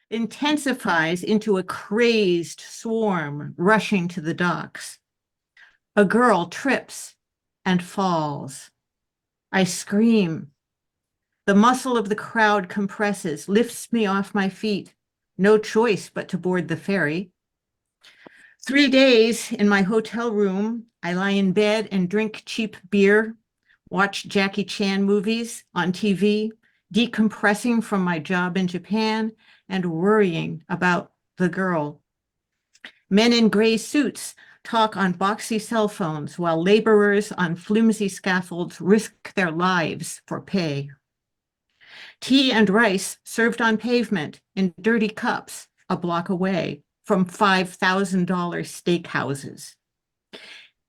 intensifies into a crazed swarm rushing to the docks. A girl trips and falls. I scream. The muscle of the crowd compresses, lifts me off my feet. No choice but to board the ferry. 3 days in my hotel room, I lie in bed and drink cheap beer, watch Jackie Chan movies on TV, decompressing from my job in Japan and worrying about the girl. Men in gray suits talk on boxy cell phones while laborers on flimsy scaffolds risk their lives for pay. Tea and rice served on pavement in dirty cups a block away from $5,000 steakhouses.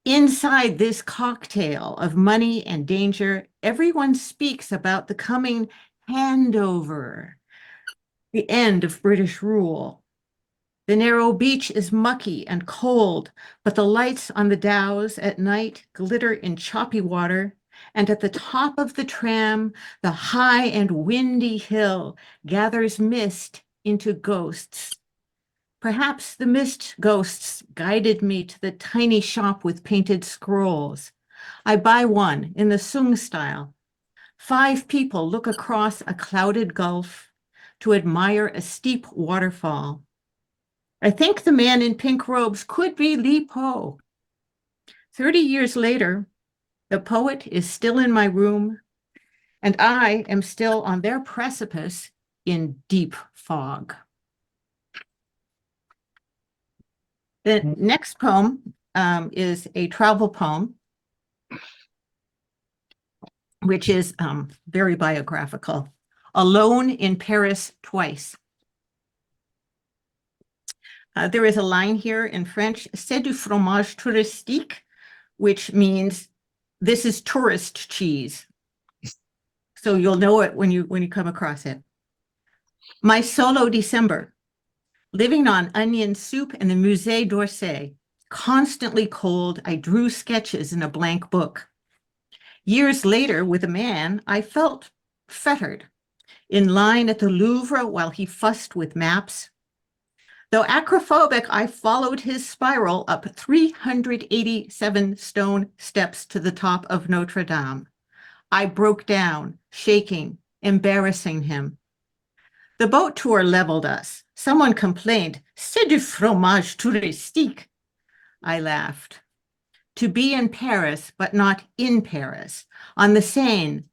Inside this cocktail of money and danger, everyone speaks about the coming handover, the end of British rule. The narrow beach is mucky and cold, but the lights on the dhows at night glitter in choppy water, and at the top of the tram, the high and windy hill gathers mist into ghosts. Perhaps the mist ghosts guided me to the tiny shop with painted scrolls. I buy one in the Sung style. 5 people look across a clouded gulf to admire a steep waterfall. I think the man in pink robes could be Li Po. 30 years later, the poet is still in my room, and I am still on their precipice in deep fog. The next poem is a travel poem, which is very biographical. Alone in Paris Twice. There is a line here in French, c'est du fromage touristique, which means this is tourist cheese. So you'll know it when you come across it. My solo December, living on onion soup in the Musée d'Orsay. Constantly cold, I drew sketches in a blank book. Years later, with a man, I felt fettered, in line at the Louvre while he fussed with maps. Though acrophobic, I followed his spiral up 387 stone steps to the top of Notre Dame. I broke down, shaking, embarrassing him. The boat tour leveled us. Someone complained, c'est du fromage touristique. I laughed. To be in Paris, but not in Paris, on the Seine,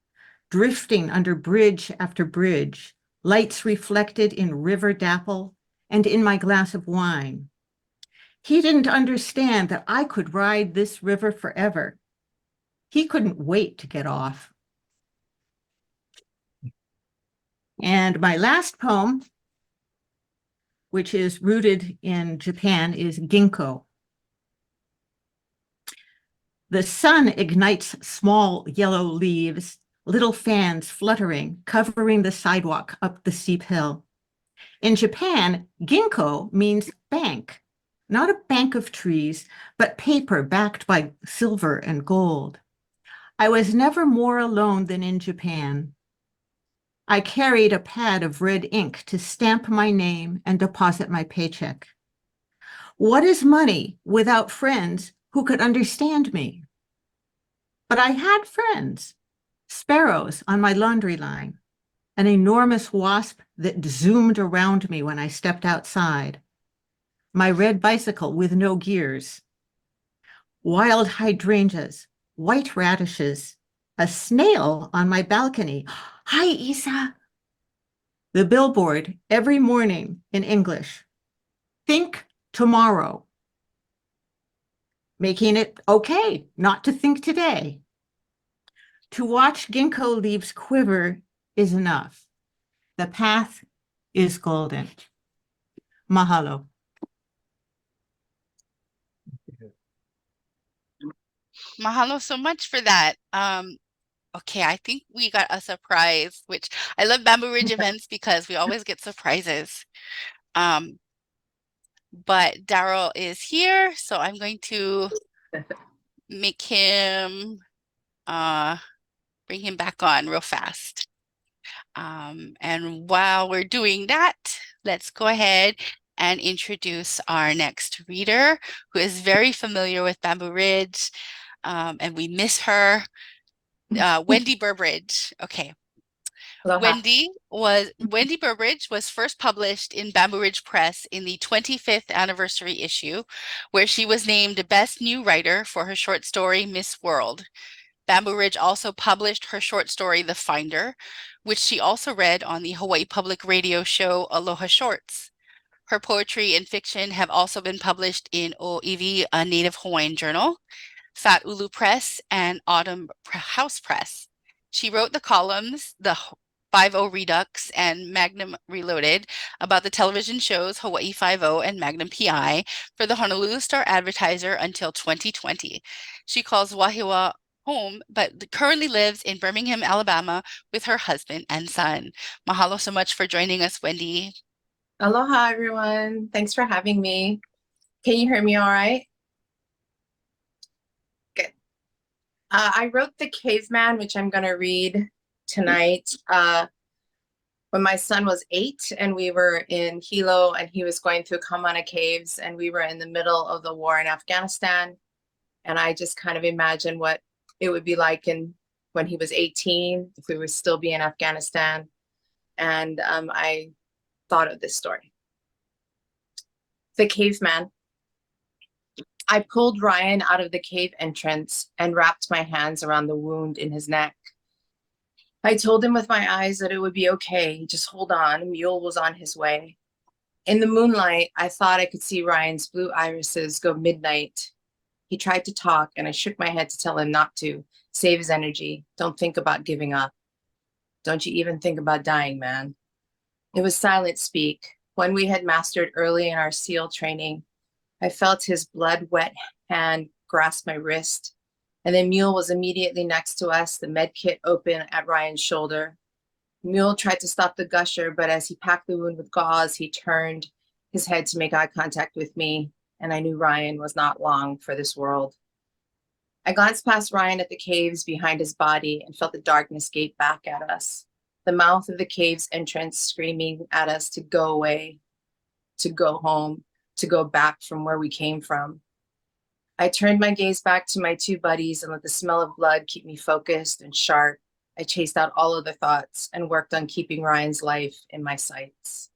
drifting under bridge after bridge, lights reflected in river dapple, and in my glass of wine. He didn't understand that I could ride this river forever. He couldn't wait to get off. And my last poem, which is rooted in Japan, is Ginkgo. The sun ignites small yellow leaves, little fans fluttering, covering the sidewalk up the steep hill. In Japan, ginkgo means bank, not a bank of trees, but paper backed by silver and gold. I was never more alone than in Japan. I carried a pad of red ink to stamp my name and deposit my paycheck. What is money without friends who could understand me? But I had friends, sparrows on my laundry line, an enormous wasp that zoomed around me when I stepped outside, my red bicycle with no gears, wild hydrangeas, white radishes, a snail on my balcony. Hi, Isa. The billboard every morning in English. Think tomorrow. Making it okay not to think today. To watch ginkgo leaves quiver is enough. The path is golden. Mahalo. Mahalo so much for that. Okay, I think we got a surprise, which I love Bamboo Ridge events because we always get surprises. But Daryl is here, so I'm going to make him bring him back on real fast. And while we're doing that, let's go ahead and introduce our next reader, who is very familiar with Bamboo Ridge, and we miss her, Wendie Burbridge. Okay. Aloha. Wendie Burbridge was first published in Bamboo Ridge Press in the 25th anniversary issue, where she was named Best New Writer for her short story, Miss World. Bamboo Ridge also published her short story, The Finder, which she also read on the Hawaii Public Radio show Aloha Shorts. Her poetry and fiction have also been published in Oiwi, a Native Hawaiian journal, Fat Ulu Press, and Autumn House Press. She wrote the columns, The 5-0 Redux and Magnum Reloaded, about the television shows Hawaii 5-0 and Magnum PI for the Honolulu Star Advertiser until 2020. She calls Wahiawa home, but currently lives in Birmingham, Alabama with her husband and son. Mahalo so much for joining us, Wendie. Aloha, everyone. Thanks for having me. Can you hear me all right? Good. I wrote The Caveman, which I'm going to read tonight. When my son was 8 and we were in Hilo and he was going through Kamana Caves and we were in the middle of the war in Afghanistan. And I just kind of imagined what it would be like when he was 18, if we would still be in Afghanistan. And I thought of this story. The Caveman. I pulled Ryan out of the cave entrance and wrapped my hands around the wound in his neck. I told him with my eyes that it would be okay. Just hold on. Mule was on his way. In the moonlight, I thought I could see Ryan's blue irises go midnight. He tried to talk, and I shook my head to tell him not to. Save his energy. Don't think about giving up. Don't you even think about dying, man. It was silent speak, one we had mastered early in our SEAL training. I felt his blood-wet hand grasp my wrist, and then Mule was immediately next to us, the med kit open at Ryan's shoulder. Mule tried to stop the gusher, but as he packed the wound with gauze, he turned his head to make eye contact with me, and I knew Ryan was not long for this world. I glanced past Ryan at the caves behind his body and felt the darkness gape back at us, the mouth of the cave's entrance screaming at us to go away, to go home, to go back from where we came from. I turned my gaze back to my 2 buddies and let the smell of blood keep me focused and sharp. I chased out all other thoughts and worked on keeping Ryan's life in my sights.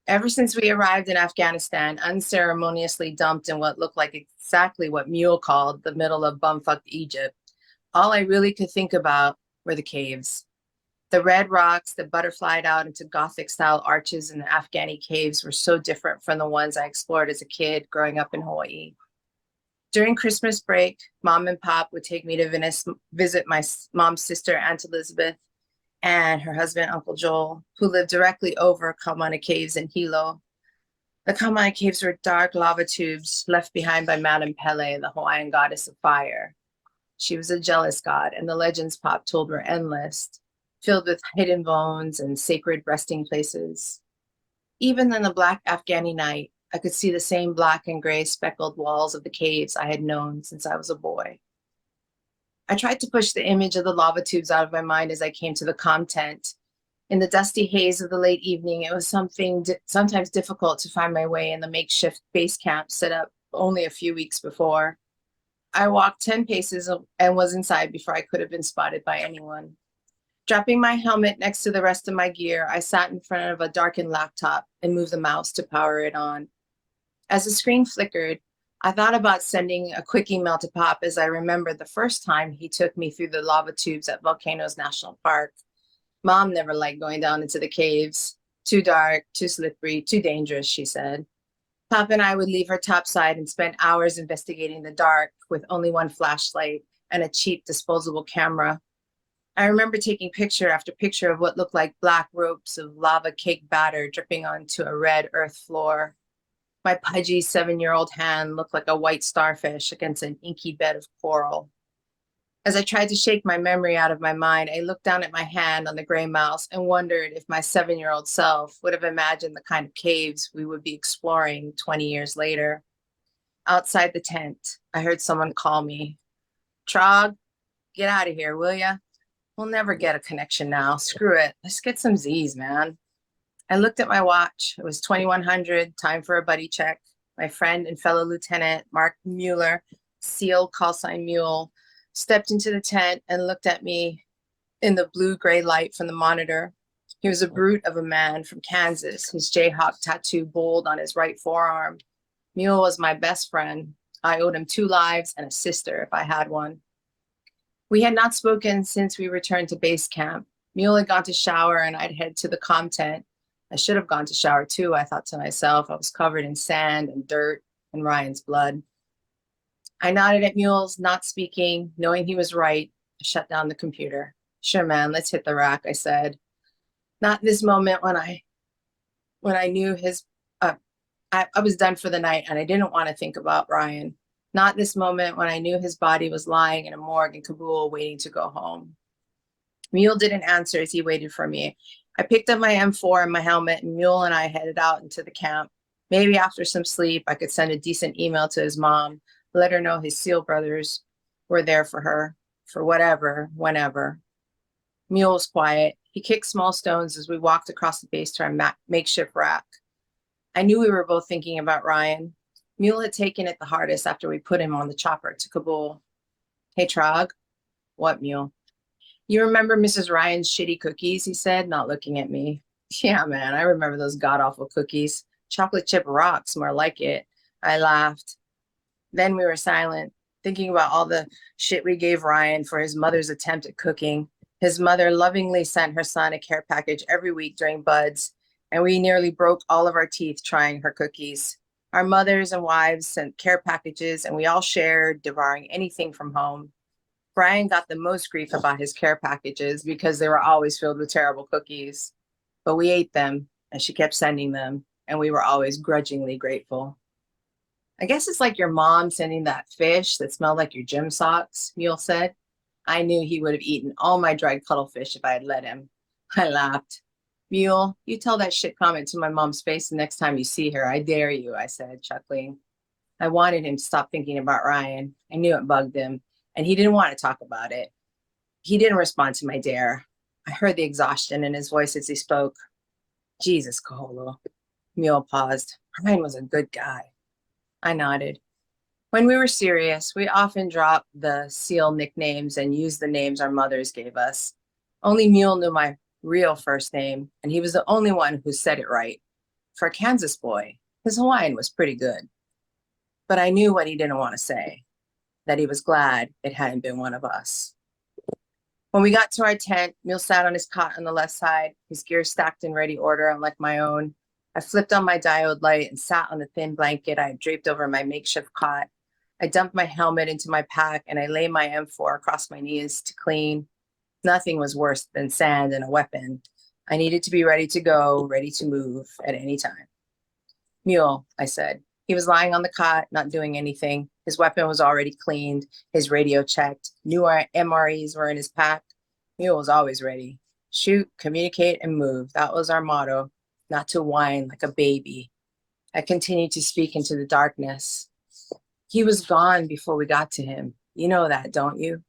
Ever since we arrived in Afghanistan, unceremoniously dumped in what looked like exactly what Mule called the middle of bumfucked Egypt, all I really could think about were the caves. The red rocks that butterflied out into Gothic-style arches in the Afghani caves were so different from the ones I explored as a kid growing up in Hawaii. During Christmas break, Mom and Pop would take me to visit my mom's sister, Aunt Elizabeth, and her husband, Uncle Joel, who lived directly over Kaumana Caves in Hilo. The Kaumana Caves were dark lava tubes left behind by Madame Pele, the Hawaiian goddess of fire. She was a jealous god, and the legends Pop told were endless, filled with hidden bones and sacred resting places. Even in the black Afghani night, I could see the same black and gray speckled walls of the caves I had known since I was a boy. I tried to push the image of the lava tubes out of my mind as I came to the content. In the dusty haze of the late evening, it was sometimes difficult to find my way in the makeshift base camp set up only a few weeks before. I walked 10 paces and was inside before I could have been spotted by anyone. Dropping my helmet next to the rest of my gear, I sat in front of a darkened laptop and moved the mouse to power it on. As the screen flickered, I thought about sending a quick email to Pop as I remembered the first time he took me through the lava tubes at Volcanoes National Park. Mom never liked going down into the caves. Too dark, too slippery, too dangerous, she said. Pop and I would leave her topside and spend hours investigating the dark with only one flashlight and a cheap disposable camera. I remember taking picture after picture of what looked like black ropes of lava cake batter dripping onto a red earth floor. My pudgy 7-year-old hand looked like a white starfish against an inky bed of coral. As I tried to shake my memory out of my mind, I looked down at my hand on the gray mouse and wondered if my 7-year-old self would have imagined the kind of caves we would be exploring 20 years later. Outside the tent, I heard someone call me. "Trog, get out of here, will ya?" We'll never get a connection now. Screw it. Let's get some Z's, man. I looked at my watch. It was 2100, time for a buddy check. My friend and fellow lieutenant, Mark Mueller, SEAL call sign Mule, stepped into the tent and looked at me in the blue-gray light from the monitor. He was a brute of a man from Kansas, his Jayhawk tattoo bold on his right forearm. Mule was my best friend. I owed him 2 lives and a sister if I had one. We had not spoken since we returned to base camp. Mule had gone to shower and I'd head to the comm tent. I should have gone to shower too, I thought to myself. I was covered in sand and dirt and Ryan's blood. I nodded at Mule's, not speaking, knowing he was right. I shut down the computer. Sure, man, let's hit the rack, I said. Not this moment when I knew his, I was done for the night and I didn't want to think about Ryan. Not this moment when I knew his body was lying in a morgue in Kabul waiting to go home. Mule didn't answer as he waited for me. I picked up my M4 and my helmet, and Mule and I headed out into the camp. Maybe after some sleep, I could send a decent email to his mom, let her know his SEAL brothers were there for her, for whatever, whenever. Mule was quiet. He kicked small stones as we walked across the base to our makeshift rack. I knew we were both thinking about Ryan. Mule had taken it the hardest after we put him on the chopper to Kabul. Hey, Trog. What, Mule? You remember Mrs. Ryan's shitty cookies, he said, not looking at me. Yeah, man, I remember those god-awful cookies. Chocolate chip rocks, more like it. I laughed. Then we were silent, thinking about all the shit we gave Ryan for his mother's attempt at cooking. His mother lovingly sent her son a care package every week during buds, and we nearly broke all of our teeth trying her cookies. Our mothers and wives sent care packages, and we all shared, devouring anything from home. Brian got the most grief about his care packages because they were always filled with terrible cookies. But we ate them, and she kept sending them, and we were always grudgingly grateful. I guess it's like your mom sending that fish that smelled like your gym socks, Mule said. I knew he would have eaten all my dried cuttlefish if I had let him. I laughed. Mule, you tell that shit comment to my mom's face the next time you see her. I dare you, I said, chuckling. I wanted him to stop thinking about Ryan. I knew it bugged him, and he didn't want to talk about it. He didn't respond to my dare. I heard the exhaustion in his voice as he spoke. Jesus, Kaholo. Mule paused. Ryan was a good guy. I nodded. When we were serious, we often dropped the SEAL nicknames and used the names our mothers gave us. Only Mule knew my real first name, and he was the only one who said it right. For a Kansas boy, his Hawaiian was pretty good. But I knew what he didn't want to say, that he was glad it hadn't been one of us. When we got to our tent, Mule sat on his cot on the left side, his gear stacked in ready order, unlike my own. I flipped on my diode light and sat on the thin blanket I had draped over my makeshift cot. I dumped my helmet into my pack and I lay my M4 across my knees to clean. Nothing was worse than sand and a weapon. I needed to be ready to go, ready to move at any time. Mule, I said. He was lying on the cot, not doing anything. His weapon was already cleaned, his radio checked. New MREs were in his pack. Mule was always ready. Shoot, communicate, and move. That was our motto, not to whine like a baby. I continued to speak into the darkness. He was gone before we got to him. You know that, don't you?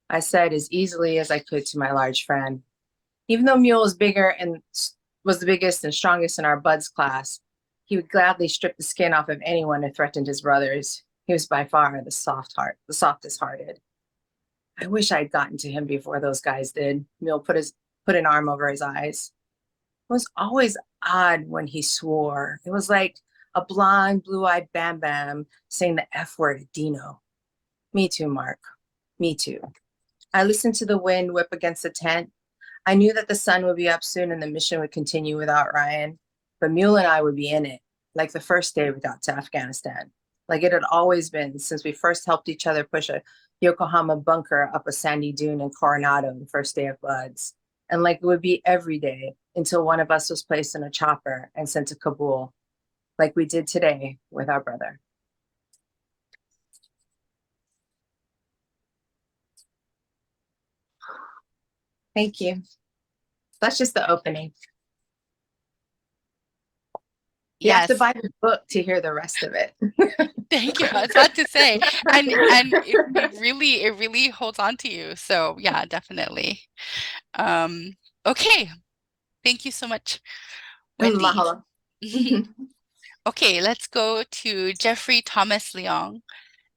I said as easily as I could to my large friend. Even though Mule was bigger and was the biggest and strongest in our buds class, he would gladly strip the skin off of anyone who threatened his brothers. He was by far the softest hearted. I wish I'd gotten to him before those guys did. Mule put an arm over his eyes. It was always odd when he swore. It was like a blonde, blue-eyed Bam Bam saying the F word at Dino. Me too, Mark. Me too. I listened to the wind whip against the tent. I knew that the sun would be up soon and the mission would continue without Ryan. But Mule and I would be in it, like the first day we got to Afghanistan, like it had always been since we first helped each other push a Yokohama bunker up a sandy dune in Coronado the first day of buds, and like it would be every day until one of us was placed in a chopper and sent to Kabul, like we did today with our brother. Thank you. That's just the opening. You have to Yes, buy the book to hear the rest of it. thank you. I was about to say, and it really holds on to you. So yeah, definitely. Okay, thank you so much, Wendie. Mahalo. Okay, let's go to Jeffrey Thomas Leong.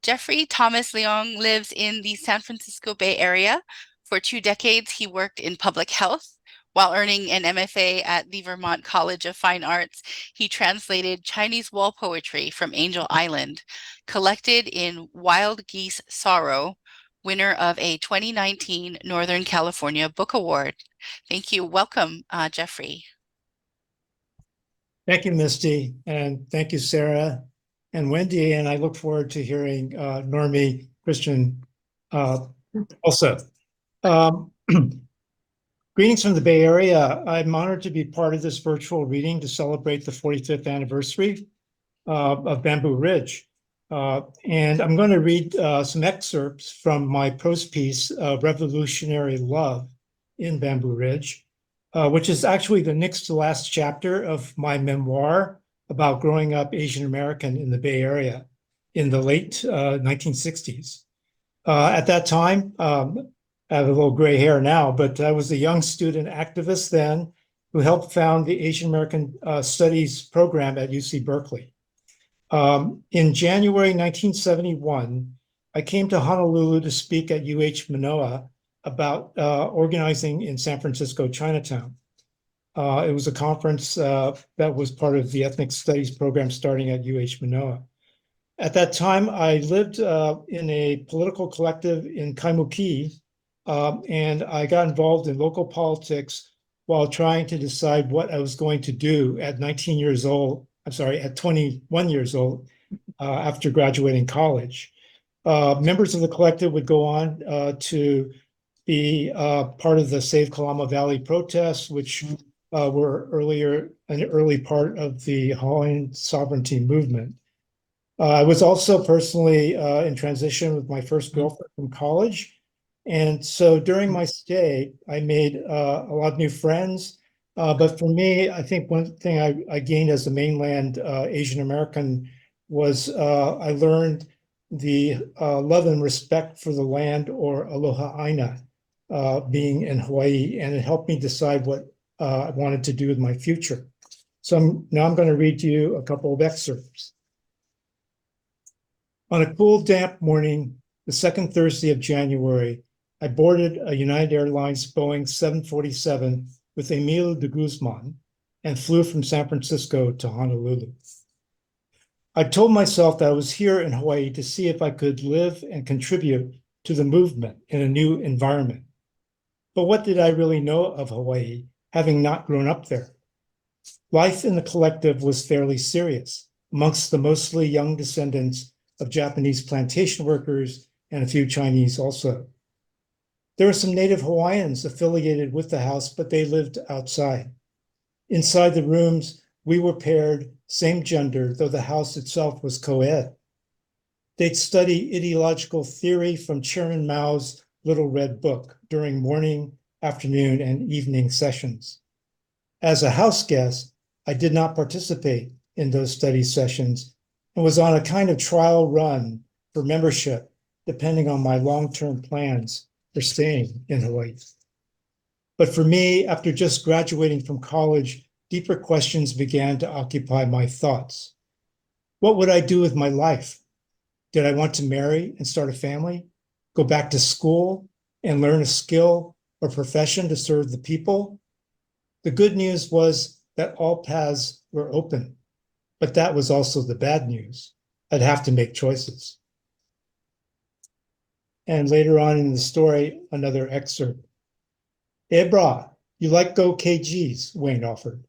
Jeffrey Thomas Leong lives in the San Francisco Bay Area. For 2 decades, he worked in public health. While earning an MFA at the Vermont College of Fine Arts, he translated Chinese wall poetry from Angel Island, collected in Wild Geese Sorrow, winner of a 2019 Northern California Book Award. Thank you. Welcome, Jeffrey. Thank you, Misty, and thank you, Sarah and Wendie, and I look forward to hearing Normie Christian also. Greetings from the Bay Area. I'm honored to be part of this virtual reading to celebrate the 45th anniversary of Bamboo Ridge. And I'm going to read some excerpts from my prose piece, Revolutionary Love in Bamboo Ridge, which is actually the next to last chapter of my memoir about growing up Asian American in the Bay Area in the late 1960s. At that time, I have a little gray hair now, but I was a young student activist then who helped found the Asian American Studies program at UC Berkeley. In January 1971, I came to Honolulu to speak at UH Manoa about organizing in San Francisco, Chinatown. It was a conference that was part of the Ethnic Studies program starting at UH Manoa. At that time, I lived in a political collective in Kaimuki, and I got involved in local politics while trying to decide what I was going to do at 19 years old, at 21 years old, after graduating college. Members of the collective would go on to be part of the Save Kalama Valley protests, which were an early part of the Hawaiian sovereignty movement. I was also personally in transition with my first girlfriend from college. And so during my stay, I made a lot of new friends. But for me, I think one thing I gained as a mainland Asian American was I learned the love and respect for the land, or aloha aina, being in Hawaii, and it helped me decide what I wanted to do with my future. So now I'm going to read you a couple of excerpts. On a cool, damp morning, the second Thursday of January, I boarded a United Airlines Boeing 747 with Emilio de Guzman and flew from San Francisco to Honolulu. I told myself that I was here in Hawaii to see if I could live and contribute to the movement in a new environment. But what did I really know of Hawaii, having not grown up there? Life in the collective was fairly serious, amongst the mostly young descendants of Japanese plantation workers and a few Chinese also. There were some native Hawaiians affiliated with the house, but they lived outside. Inside the rooms, we were paired, same gender, though the house itself was co-ed. They'd study ideological theory from Chairman Mao's Little Red Book during morning, afternoon, and evening sessions. As a house guest, I did not participate in those study sessions and was on a kind of trial run for membership, depending on my long-term plans for staying in Hawaii. But for me, after just graduating from college, deeper questions began to occupy my thoughts. What would I do with my life? Did I want to marry and start a family, go back to school and learn a skill or profession to serve the people? The good news was that all paths were open, but that was also the bad news. I'd have to make choices. And later on in the story, another excerpt. "Hey, brah, you like Go KGs?" Wayne offered.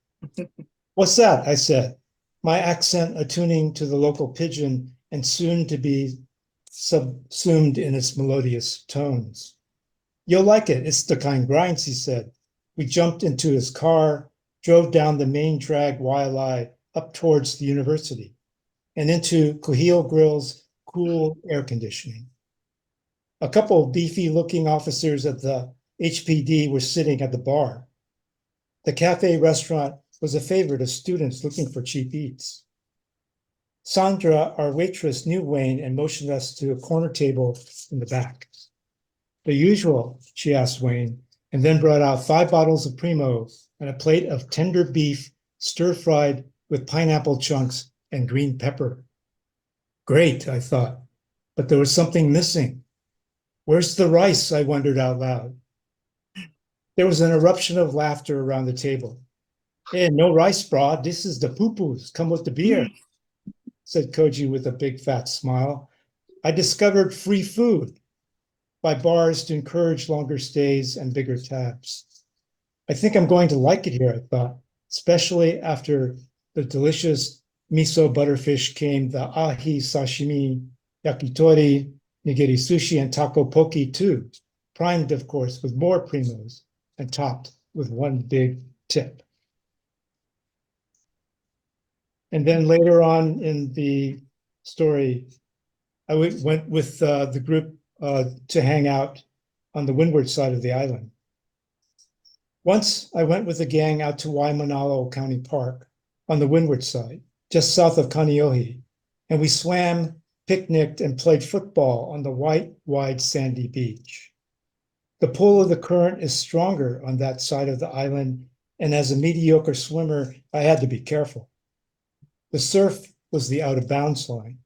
"What's that?" I said, my accent attuning to the local pidgin and soon to be subsumed in its melodious tones. "You'll like it. It's the kind grinds," he said. We jumped into his car, drove down the main drag Waialae up towards the university and into Kuhio Grill's cool air conditioning. A couple of beefy-looking officers at the HPD were sitting at the bar. The cafe restaurant was a favorite of students looking for cheap eats. Sandra, our waitress, knew Wayne and motioned us to a corner table in the back. The usual, she asked Wayne, and then brought out 5 bottles of Primo and a plate of tender beef stir-fried with pineapple chunks and green pepper. Great, I thought, but there was something missing. Where's the rice? I wondered out loud. There was an eruption of laughter around the table. Hey, no rice, brah. This is the poo-poos. Come with the beer, said Koji with a big fat smile. I discovered free food by bars to encourage longer stays and bigger tabs. I think I'm going to like it here, I thought, especially after the delicious miso butterfish came, the ahi sashimi, yakitori, nigiri sushi, and taco poke too, primed, of course, with more primos and topped with one big tip. And then later on in the story, I went with the group to hang out on the windward side of the island. Once I went with the gang out to Waimanalo County Park on the windward side, just south of Kaneohe, and we swam, picnicked, and played football on the white, wide, sandy beach. The pull of the current is stronger on that side of the island, and as a mediocre swimmer, I had to be careful. The surf was the out-of-bounds line,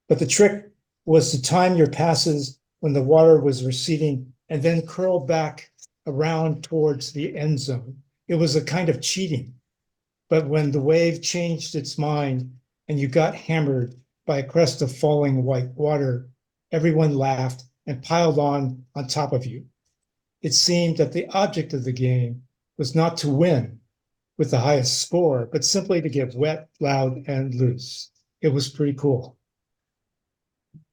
but the trick was to time your passes when the water was receding and then curl back around towards the end zone. It was a kind of cheating, but when the wave changed its mind and you got hammered by a crest of falling white water, everyone laughed and piled on top of you. It seemed that the object of the game was not to win with the highest score, but simply to get wet, loud, and loose. It was pretty cool.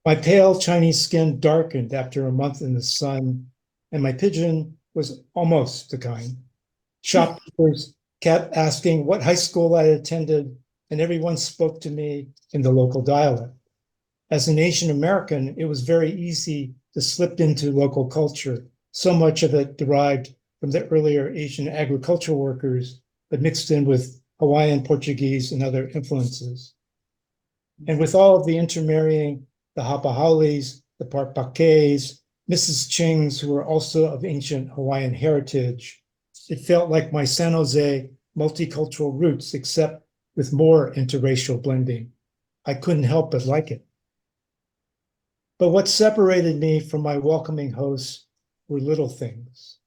My pale Chinese skin darkened after a month in the sun, and my pigeon was almost the kind. Shopkeepers kept asking what high school I attended, and everyone spoke to me in the local dialect. As an Asian American, it was very easy to slip into local culture. So much of it derived from the earlier Asian agricultural workers, but mixed in with Hawaiian, Portuguese, and other influences. And with all of the intermarrying, the Hapahaulis, the Parpaques, Mrs. Chings, who were also of ancient Hawaiian heritage, it felt like my San Jose multicultural roots, except with more interracial blending. I couldn't help but like it. But what separated me from my welcoming hosts were little things.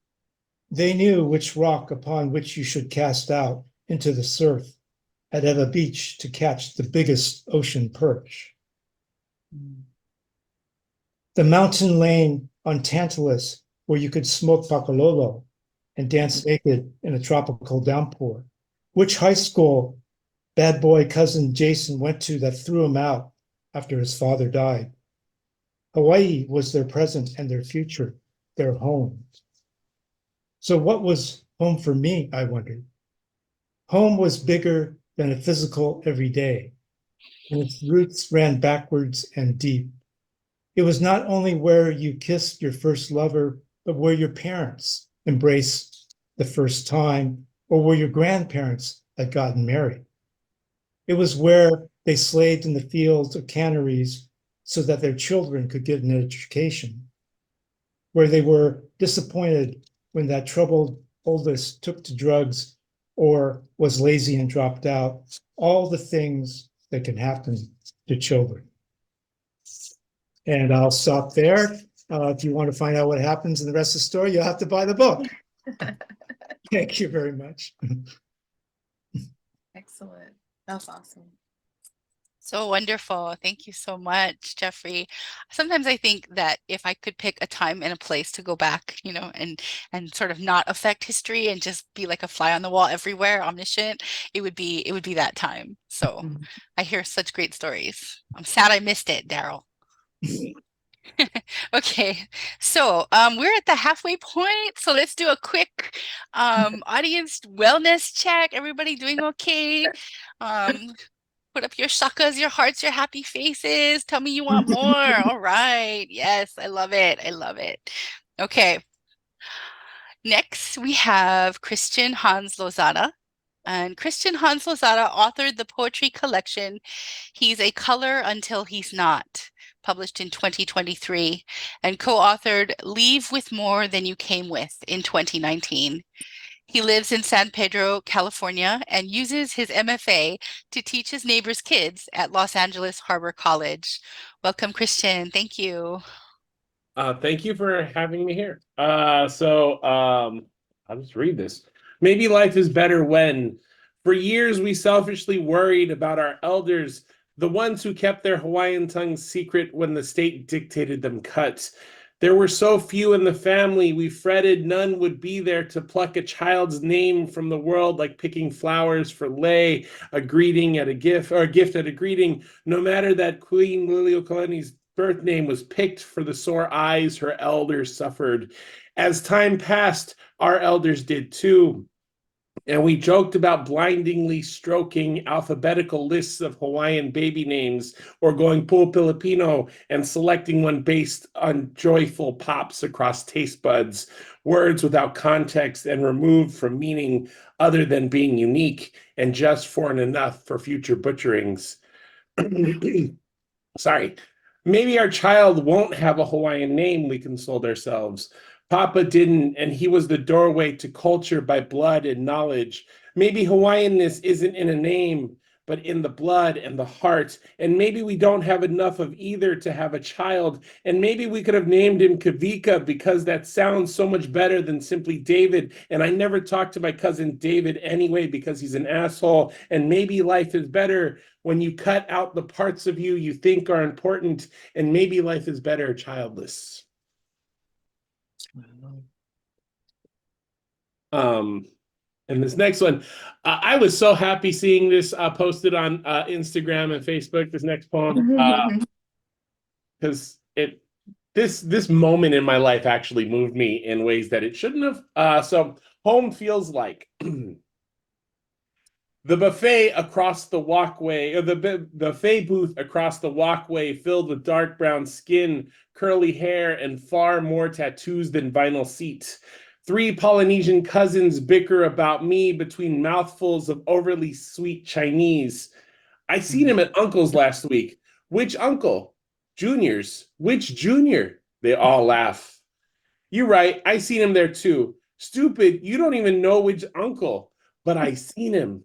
They knew which rock upon which you should cast out into the surf at Eva Beach to catch the biggest ocean perch. The mountain lane on Tantalus, where you could smoke pakalolo and dance naked in a tropical downpour. Which high school bad boy cousin Jason went to that threw him out after his father died. Hawaii was their present and their future, their home. So what was home for me, I wondered? Home was bigger than a physical everyday, and its roots ran backwards and deep. It was not only where you kissed your first lover, but where your parents embraced the first time, or where your grandparents had gotten married. It was where they slaved in the fields or canneries so that their children could get an education, where they were disappointed when that troubled oldest took to drugs or was lazy and dropped out, all the things that can happen to children. And I'll stop there. If you want to find out what happens in the rest of the story, you'll have to buy the book. Thank you very much. Excellent. That's awesome. So wonderful. Thank you so much, Jeffrey. Sometimes I think that if I could pick a time and a place to go back, and sort of not affect history and just be like a fly on the wall everywhere, omniscient, it would be that time. So I hear such great stories. I'm sad I missed it, Daryl. Okay, so we're at the halfway point, so let's do a quick audience wellness check. Everybody doing okay? Put up your shakas, your hearts, your happy faces. Tell me you want more. All right. Yes, I love it. I love it. Okay. Next, we have Christian Hanz Lozada. And Christian Hans Lozada authored the poetry collection He's a Color Until He's Not, published in 2023, and co-authored Leave with More Than You Came With in 2019. He lives in San Pedro, California, and uses his MFA to teach his neighbors' kids at Los Angeles Harbor College. Welcome, Christian. Thank you. Thank you for having me here. I'll just read this. Maybe life is better when, for years, we selfishly worried about our elders, the ones who kept their Hawaiian tongues secret when the state dictated them cut. There were so few in the family, we fretted none would be there to pluck a child's name from the world like picking flowers for lei, a greeting at a gift, or a gift at a greeting, no matter that Queen Liliuokalani's birth name was picked for the sore eyes her elders suffered. As time passed, our elders did too. And we joked about blindingly stroking alphabetical lists of Hawaiian baby names or going full Filipino and selecting one based on joyful pops across taste buds, words without context and removed from meaning other than being unique and just foreign enough for future butcherings. Sorry. Maybe our child won't have a Hawaiian name, we consoled ourselves. Papa didn't, and he was the doorway to culture by blood and knowledge. Maybe Hawaiianness isn't in a name, but in the blood and the heart. And maybe we don't have enough of either to have a child. And maybe we could have named him Kavika because that sounds so much better than simply David. And I never talked to my cousin David anyway because he's an asshole. And maybe life is better when you cut out the parts of you you think are important. And maybe life is better childless. And this next one, I was so happy seeing this posted on Instagram and Facebook. This next poem, because this moment in my life actually moved me in ways that it shouldn't have. So home feels like the buffet across the walkway, or the buffet booth across the walkway, filled with dark brown skin, curly hair, and far more tattoos than vinyl seats. 3 Polynesian cousins bicker about me between mouthfuls of overly sweet Chinese. I seen him at Uncle's last week. Which uncle? Junior's. Which junior? They all laugh. You're right, I seen him there too. Stupid, you don't even know which uncle, but I seen him.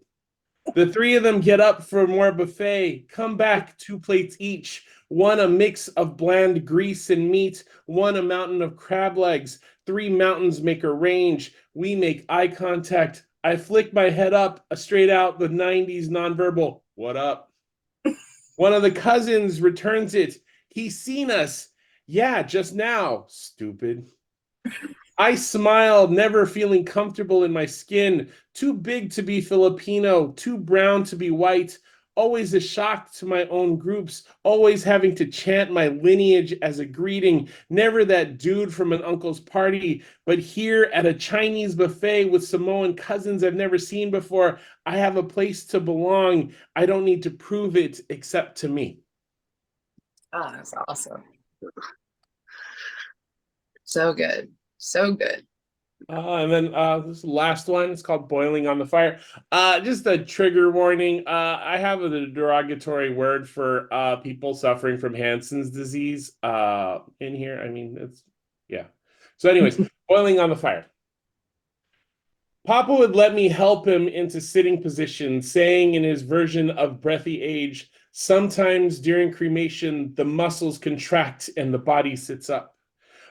The 3 of them get up for more buffet, come back 2 plates each, one a mix of bland grease and meat, one a mountain of crab legs. 3 mountains make a range. We make eye contact. I flick my head up, straight out the 90s nonverbal, what up? One of the cousins returns it. He's seen us. Yeah, just now, stupid. I smiled, never feeling comfortable in my skin, too big to be Filipino, too brown to be white, always a shock to my own groups, always having to chant my lineage as a greeting, never that dude from an uncle's party, but here at a Chinese buffet with Samoan cousins I've never seen before, I have a place to belong. I don't need to prove it except to me. Oh, that's awesome. So good. So good. And then this last one is called Boiling on the Fire. Just a trigger warning. I have a derogatory word for people suffering from Hansen's disease in here. I mean, it's, yeah. So anyways, Boiling on the Fire. Papa would let me help him into sitting position, saying in his version of breathy age, sometimes during cremation, the muscles contract and the body sits up.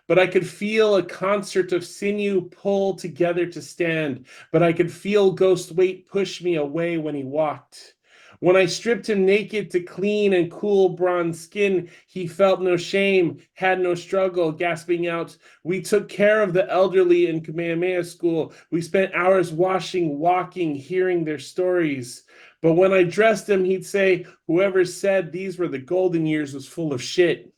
But I could feel a concert of sinew pull together to stand, but I could feel ghost weight push me away when he walked. When I stripped him naked to clean and cool bronze skin, he felt no shame, had no struggle, gasping out, we took care of the elderly in Kamehameha school. We spent hours washing, walking, hearing their stories. But when I dressed him, he'd say, whoever said these were the golden years was full of shit.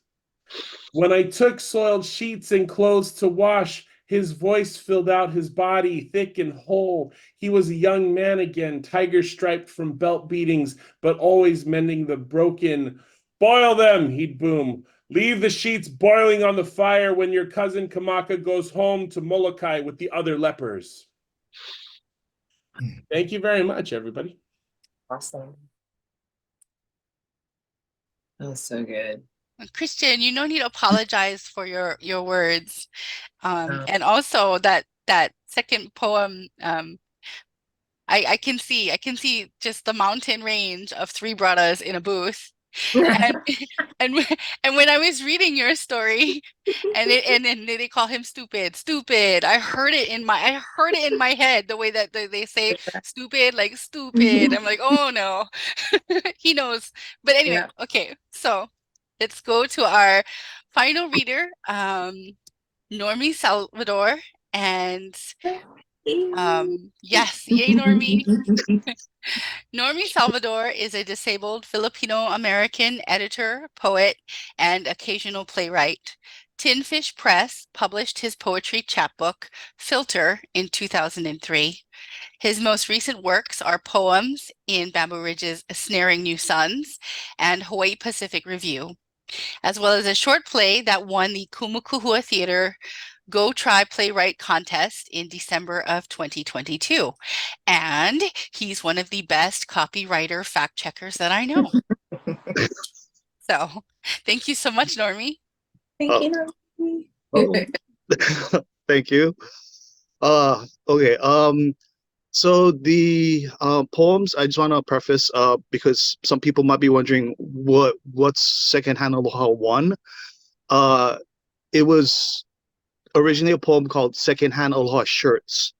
When I took soiled sheets and clothes to wash, his voice filled out his body, thick and whole. He was a young man again, tiger-striped from belt beatings, but always mending the broken. Boil them, he'd boom. Leave the sheets boiling on the fire when your cousin Kamaka goes home to Molokai with the other lepers. Thank you very much, everybody. Awesome. That was so good. Christian, you no need to apologize for your words. Oh. And also that second poem, I can see just the mountain range of three brothers in a booth. And and when I was reading your story, and then they call him stupid. I heard it in my head the way that they say stupid, like stupid. I'm like, oh no, he knows. But anyway, Yeah. okay, so let's go to our final reader, Normie Salvador, and yes, yay, Normie. Normie Salvador is a disabled Filipino-American editor, poet, and occasional playwright. Tin Fish Press published his poetry chapbook, Filter, in 2003. His most recent works are poems in Bamboo Ridge's Snaring New Suns and Hawaii Pacific Review, as well as a short play that won the Kumukuhua Theater Go Try Playwright contest in December of 2022. And he's one of the best copywriter fact checkers that I know. So thank you so much, Normie. Thank you, Normie. Thank you. Okay. So the poems, I just want to preface because some people might be wondering what's Secondhand Aloha 1. It was originally a poem called Secondhand Aloha Shirts,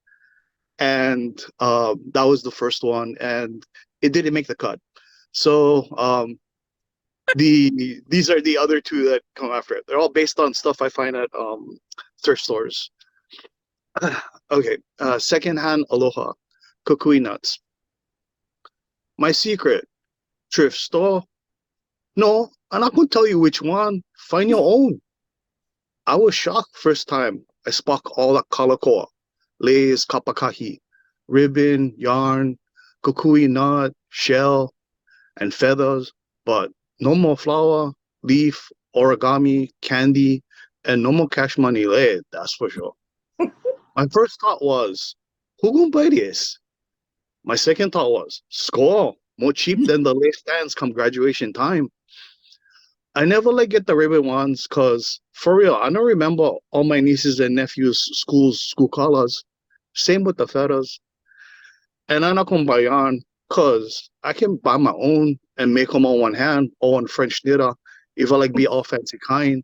and that was the first one, and it didn't make the cut. So these are the other two that come after it. They're all based on stuff I find at thrift stores. Okay, Secondhand Aloha, Kukui Nuts. My secret, thrift store? No, I'm not going to tell you which one. Find your own. I was shocked first time I spoke all that kalakoa, lace, kapakahi, ribbon, yarn, kukui nut, shell, and feathers, but no more flour, leaf, origami, candy, and no more cash money laid, that's for sure. My first thought was, who gonna buy this? My second thought was, score, more cheap than the lace stands come graduation time. I never get the ribbon ones because, for real, I don't remember all my nieces and nephews' school colors. Same with the feathers. And I'm not gonna buy yarn because I can buy my own and make them on one hand or on French knitter if I be all fancy kind.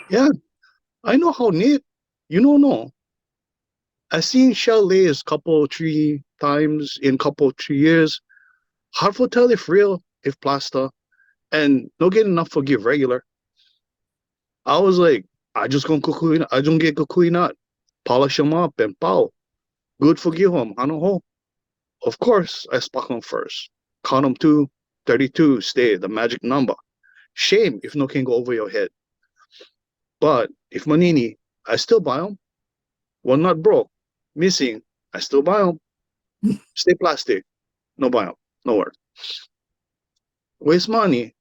Yeah, I know how knit. You don't know. I seen shell lace couple 3 times in couple 3 years. Hard for tell if real, if plaster, and no get enough for give regular. I was like, I just don't get kukui nut, polish them up and pow. Good for give them, I don't know. Of course, I spark them first. Count them 2, 32, stay the magic number. Shame if no can go over your head. But if manini, I still buy them. One nut broke, missing, I still buy them. Stay plastic, no buy them, no word. Waste money,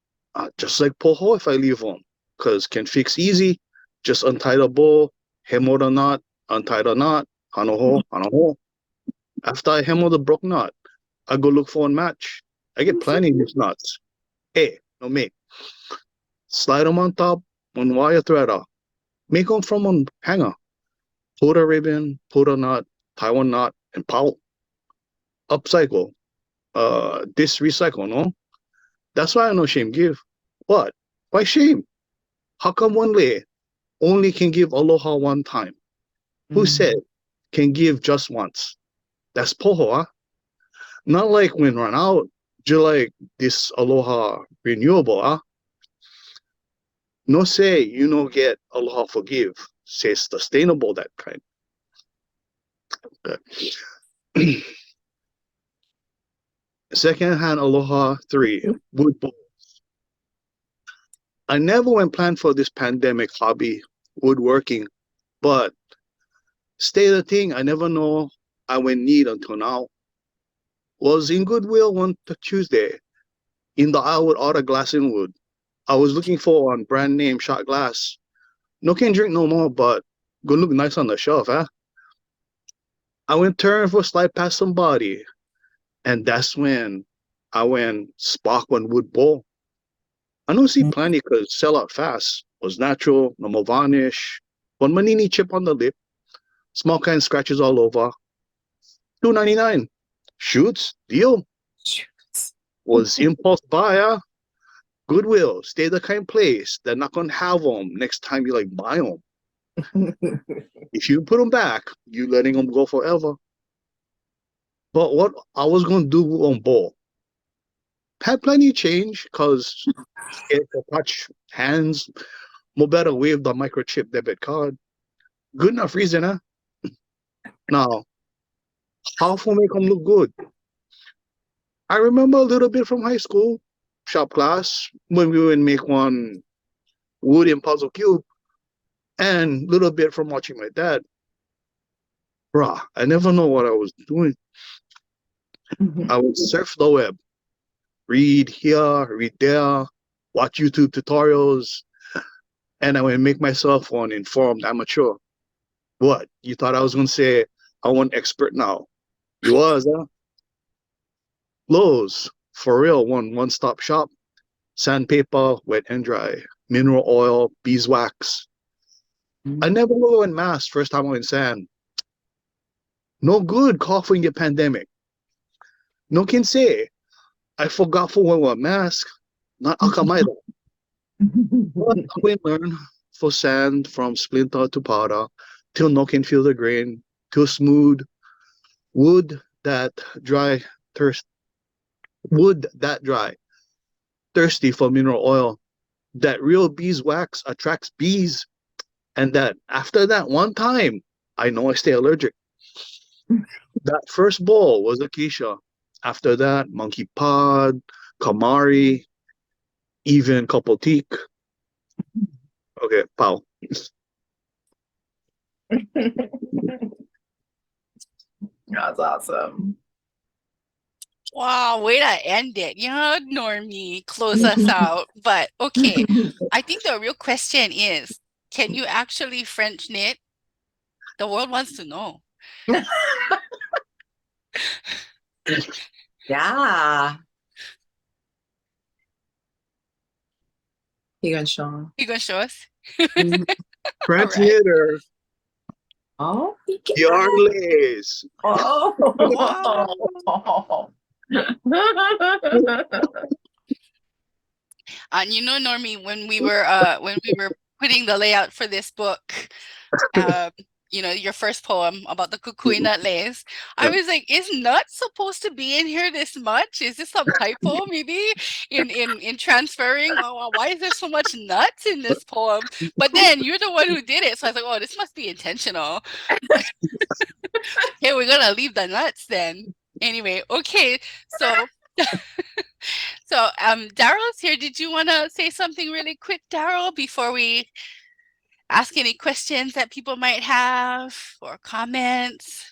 just like poho if I leave them, cause can fix easy. Just untie the bow, hemo the knot, untie the knot, hanoho. After I hemo the broke knot, I go look for a match. I get plenty of these knots. Hey, no make. Slide them on top, one wire threader. Make them from a hanger. Put a ribbon, put a knot, tie one knot, and pow. Upcycle. This recycle, no? That's why I no shame give. What? Why shame? How come one lay only can give aloha one time? Who said can give just once? That's poho, huh? Not like when run out, just like this aloha renewable, huh? No say you no get aloha forgive. Say sustainable that kind. Okay. Secondhand aloha 3, wood bowl. I never went planned for this pandemic hobby, woodworking, but stay the thing I never know I went need until now. Was in Goodwill one Tuesday in the aisle with all the glass and wood. I was looking for one brand name shot glass. No can drink no more, but gonna look nice on the shelf, huh? I went turn for slide past somebody, and that's when I went spark one wood ball. I don't see plenty cause sell out fast. Was natural, no more varnish. One manini chip on the lip, small kind scratches all over. $2.99. Shoots, deal. Was impulse buyer. Goodwill, stay the kind place. They're not gonna have them next time you like buy them. If you put them back, you letting them go forever. But what I was gonna do on ball, had plenty of change cause scared to touch hands, more better wave the microchip debit card. Good enough reason, huh? Now, how for make them look good? I remember a little bit from high school, shop class, when we would make one wood and puzzle cube, and a little bit from watching my dad. Bruh, I never know what I was doing. I would surf the web, read here, read there, watch YouTube tutorials, and I would make myself one informed amateur. What? You thought I was gonna say I want expert now? You was, huh? Lowe's, for real, one-stop shop. Sandpaper, wet and dry, mineral oil, beeswax. I never wore a mask first time I went sand. No good coughing the pandemic. No can say I forgot for wear a mask, not akamai. But we learn for sand from splinter to powder, till no can feel the grain, till smooth wood that dry, thirsty for mineral oil. That real beeswax attracts bees, and that after that one time, I know I stay allergic. That first bowl was acacia. After that, monkey pod, kamari, even couple teak. Okay, pow. That's awesome. Wow, way to end it. Normie, close us out. But okay, I think the real question is, can you actually French knit? The world wants to know. Yeah. You gonna show him? You gonna show us? French Alright. knitter, Oh, he can. yarn lace. Oh. And Normie, when we were putting the layout for this book, your first poem about the kukui nut lace, I was like, is nuts supposed to be in here this much? Is this some typo maybe in transferring? Oh, why is there so much nuts in this poem? But then you're the one who did it, so I was like, oh, this must be intentional. Okay, we're gonna leave the nuts then. Anyway, okay, so so Daryl's here. Did you want to say something really quick, Daryl, before we ask any questions that people might have or comments?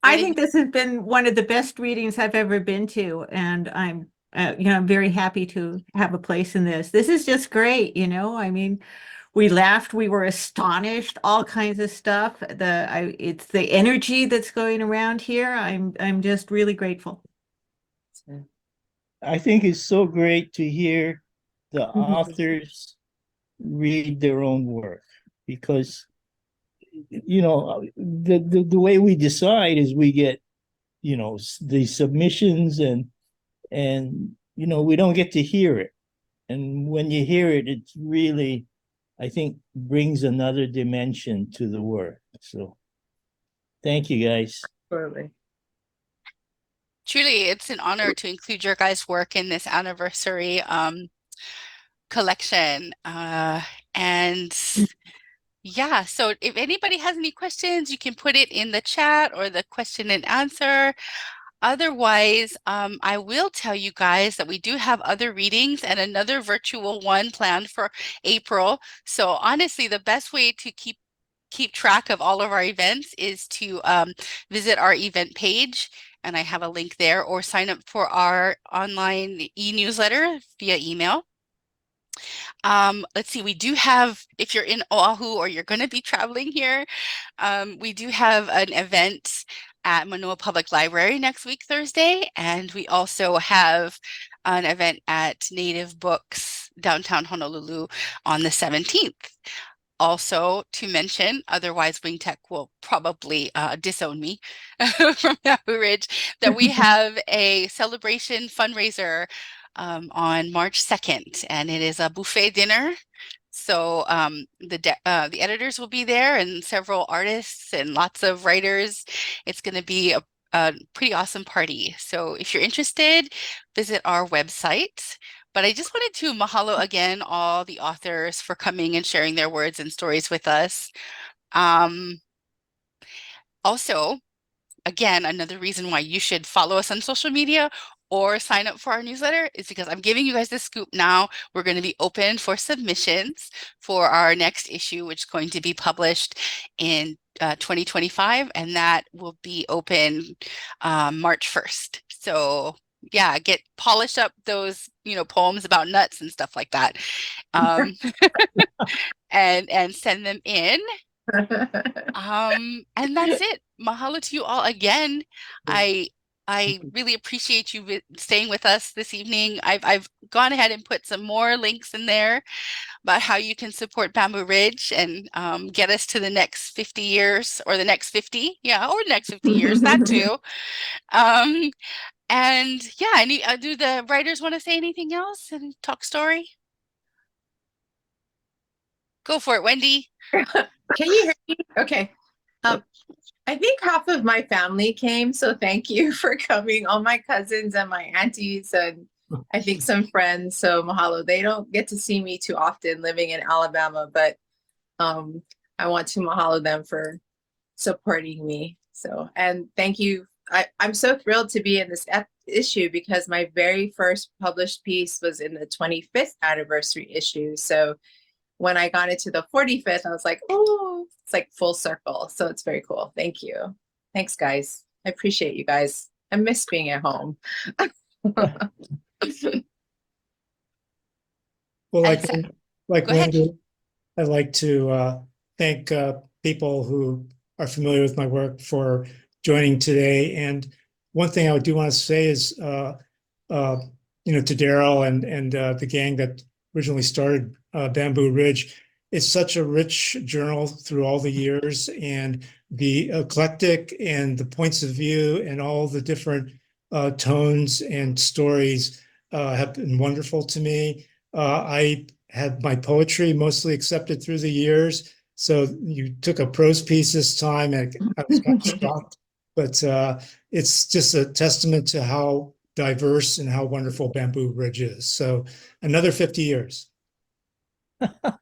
I think this has been one of the best readings I've ever been to, and I'm very happy to have a place in this. This is just great, I mean, we laughed, we were astonished, all kinds of stuff. It's the energy that's going around here. I'm just really grateful. I think it's so great to hear the authors read their own work, because the way we decide is we get the submissions, and we don't get to hear it, and when you hear it, it's really, I think, brings another dimension to the work. So thank you, guys. Absolutely. Truly, it's an honor to include your guys' work in this anniversary collection. And yeah, so if anybody has any questions, you can put it in the chat or the question and answer. Otherwise, I will tell you guys that we do have other readings and another virtual one planned for April. So honestly, the best way to keep track of all of our events is to visit our event page, and I have a link there, or sign up for our online e-newsletter via email. Let's see, we do have, if you're in Oahu or you're going to be traveling here, we do have an event at Manoa Public Library next week, Thursday, and we also have an event at Native Books downtown Honolulu on the 17th. Also to mention, otherwise Wing Tech will probably disown me from Bamboo Ridge, that we have a celebration fundraiser on March 2nd, and it is a buffet dinner. So the editors will be there, and several artists and lots of writers. It's going to be a pretty awesome party. So if you're interested, visit our website. But I just wanted to mahalo again all the authors for coming and sharing their words and stories with us. Also, again, another reason why you should follow us on social media or sign up for our newsletter is because I'm giving you guys the scoop now. We're going to be open for submissions for our next issue, which is going to be published in 2025, and that will be open March 1st. So yeah, polish up those, poems about nuts and stuff like that, and send them in. And that's it. Mahalo to you all again. I really appreciate you staying with us this evening. I've gone ahead and put some more links in there about how you can support Bamboo Ridge and get us to the next 50 years, or the next 50, or the next 50 years, that too. And yeah, do the writers want to say anything else and talk story? Go for it, Wendie. Can you hear me? Okay. I think half of my family came, so thank you for coming. All my cousins and my aunties, and I think some friends. So mahalo. They don't get to see me too often living in Alabama, but I want to mahalo them for supporting me. So, and thank you. I'm so thrilled to be in this issue because my very first published piece was in the 25th anniversary issue. So when I got into the 45th, I was like, oh, it's like full circle. So it's very cool. Thank you. Thanks, guys. I appreciate you guys. I miss being at home. Well, And like go ahead. Wendie, I'd like to thank people who are familiar with my work for joining today. And one thing I do want to say is, to Daryl and the gang that originally started Bamboo Ridge, it's such a rich journal through all the years, and the eclectic and the points of view and all the different tones and stories have been wonderful to me. I had my poetry mostly accepted through the years. So you took a prose piece this time, and I was kind of shocked. But it's just a testament to how diverse and how wonderful Bamboo Ridge is. So another 50 years.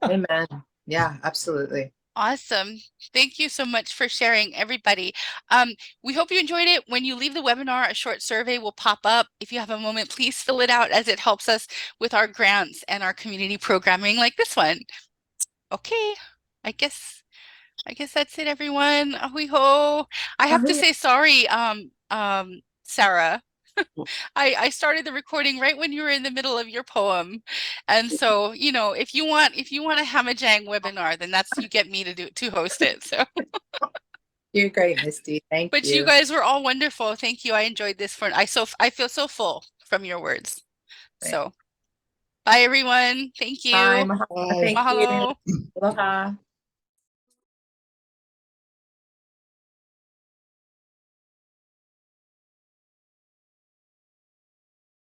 Amen. Yeah, absolutely. Awesome. Thank you so much for sharing, everybody. We hope you enjoyed it. When you leave the webinar, a short survey will pop up. If you have a moment, please fill it out, as it helps us with our grants and our community programming like this one. Okay, I guess that's it, everyone. Ahui ho. I have to say sorry, Sara. I started the recording right when you were in the middle of your poem. And so, if you want a Hamajang webinar, then you get me to host it. So You're great, Misty. Thank but you. you guys were all wonderful. Thank you. I enjoyed this I feel so full from your words. Right. So bye, everyone. Thank you. Bye. Mahalo. Thank Mahalo. you. Aloha.